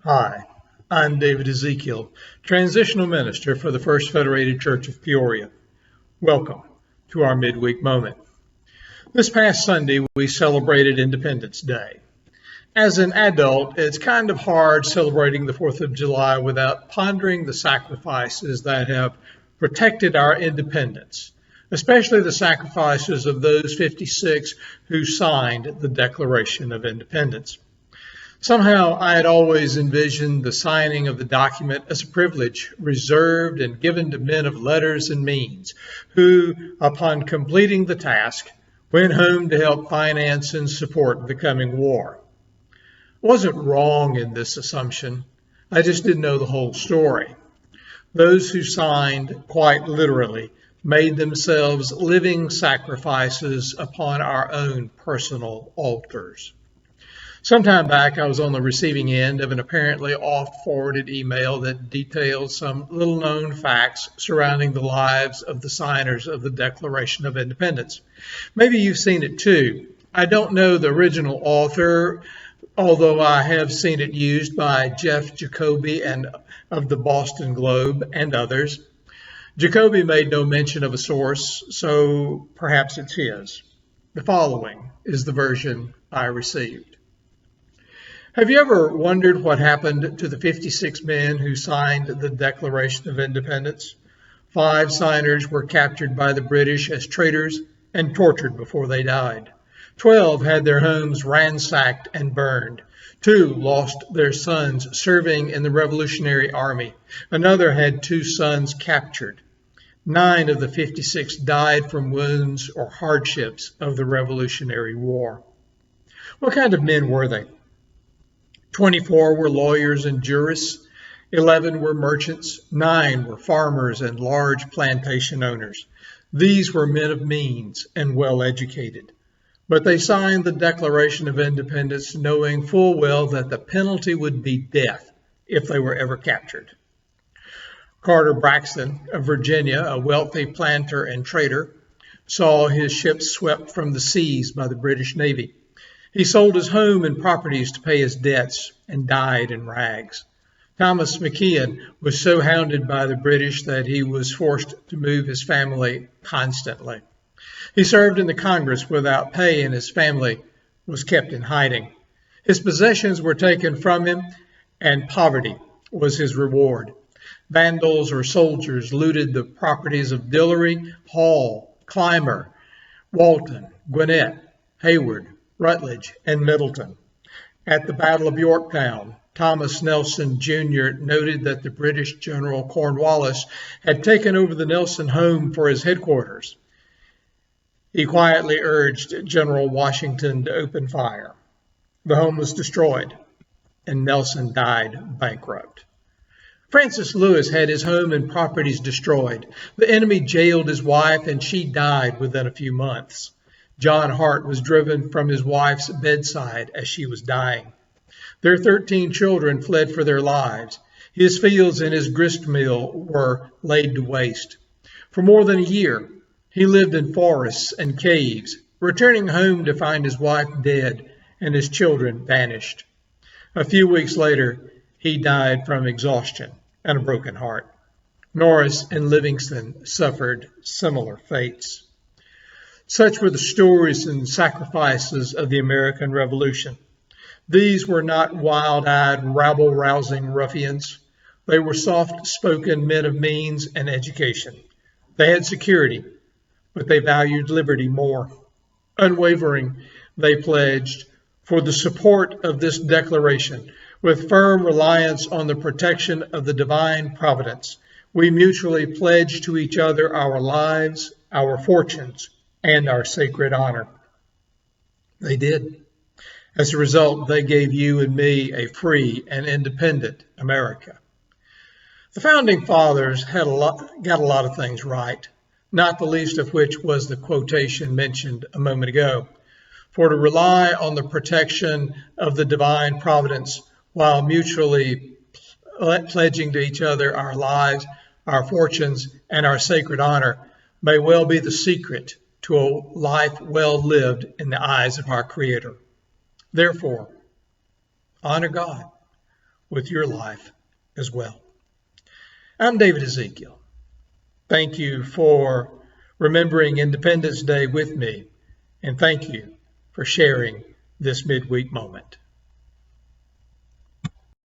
Hi, I'm David Ezekiel, Transitional Minister for the First Federated Church of Peoria. Welcome to our midweek moment. This past Sunday, we celebrated Independence Day. As an adult, it's kind of hard celebrating the 4th of July without pondering the sacrifices that have protected our independence, especially the sacrifices of those 56 who signed the Declaration of Independence. Somehow, I had always envisioned the signing of the document as a privilege reserved and given to men of letters and means, who, upon completing the task, went home to help finance and support the coming war. I wasn't wrong in this assumption. I just didn't know the whole story. Those who signed, quite literally, made themselves living sacrifices upon our own personal altars. Sometime back, I was on the receiving end of an apparently oft-forwarded email that detailed some little-known facts surrounding the lives of the signers of the Declaration of Independence. Maybe you've seen it too. I don't know the original author, although I have seen it used by Jeff Jacoby and of the Boston Globe and others. Jacoby made no mention of a source, so perhaps it's his. The following is the version I received. Have you ever wondered what happened to the 56 men who signed the Declaration of Independence? 5 signers were captured by the British as traitors and tortured before they died. 12 had their homes ransacked and burned. 2 lost their sons serving in the Revolutionary Army. Another had 2 sons captured. 9 of the 56 died from wounds or hardships of the Revolutionary War. What kind of men were they? 24 were lawyers and jurists, 11 were merchants, 9 were farmers and large plantation owners. These were men of means and well educated. But they signed the Declaration of Independence knowing full well that the penalty would be death if they were ever captured. Carter Braxton of Virginia, a wealthy planter and trader, saw his ships swept from the seas by the British Navy. He sold his home and properties to pay his debts and died in rags. Thomas McKeon was so hounded by the British that he was forced to move his family constantly. He served in the Congress without pay and his family was kept in hiding. His possessions were taken from him and poverty was his reward. Vandals or soldiers looted the properties of Dillery, Hall, Clymer, Walton, Gwinnett, Hayward, Rutledge, and Middleton. At the Battle of Yorktown, Thomas Nelson Jr. noted that the British General Cornwallis had taken over the Nelson home for his headquarters. He quietly urged General Washington to open fire. The home was destroyed, and Nelson died bankrupt. Francis Lewis had his home and properties destroyed. The enemy jailed his wife, and she died within a few months. John Hart was driven from his wife's bedside as she was dying. Their 13 children fled for their lives. His fields and his grist mill were laid to waste. For more than a year, he lived in forests and caves, returning home to find his wife dead and his children vanished. A few weeks later, he died from exhaustion and a broken heart. Norris and Livingston suffered similar fates. Such were the stories and sacrifices of the American Revolution. These were not wild-eyed, rabble-rousing ruffians. They were soft-spoken men of means and education. They had security, but they valued liberty more. Unwavering, they pledged for the support of this declaration, with firm reliance on the protection of the divine providence. We mutually pledged to each other our lives, our fortunes, and our sacred honor. They did. As a result, they gave you and me a free and independent America. The Founding Fathers got a lot of things right, not the least of which was the quotation mentioned a moment ago. For to rely on the protection of the divine providence while mutually pledging to each other our lives, our fortunes, and our sacred honor may well be the secret to a life well lived in the eyes of our Creator. Therefore, honor God with your life as well. I'm David Ezekiel. Thank you for remembering Independence Day with me, and thank you for sharing this midweek moment.